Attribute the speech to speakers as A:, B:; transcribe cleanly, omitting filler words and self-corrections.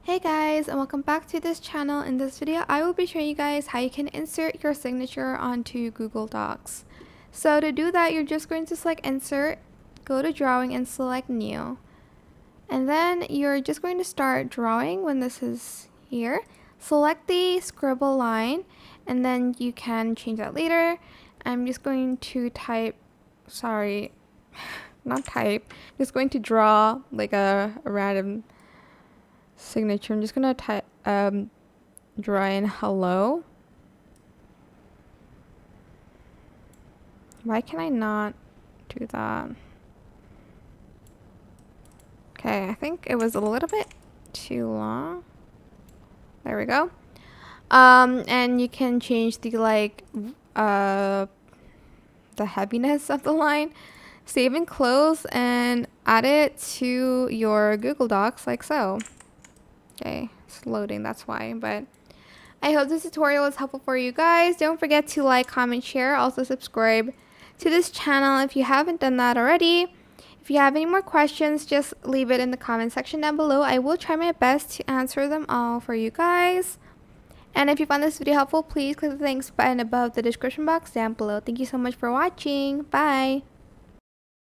A: Hey guys, and welcome back to this channel. In this video I will be showing you guys how you can insert your signature onto Google Docs. So to do that, you're just going to select insert, go to drawing and select new, and then you're just going to start drawing. When this is here, select the scribble line and then you can change that later. I'm just going to just going to draw like a random signature. I'm just gonna type draw in hello. Why can I not do that? Okay, I think it was a little bit too long. There we go. And you can change the the heaviness of the line. Save and close and add it to your Google Docs like so. Okay, it's loading, that's why, but I hope this tutorial was helpful for you guys. Don't forget to like, comment, share. Also subscribe to this channel if you haven't done that already. If you have any more questions, just leave it in the comment section down below. I will try my best to answer them all for you guys. And if you found this video helpful, please click the thanks button above the description box down below. Thank you so much for watching. Bye.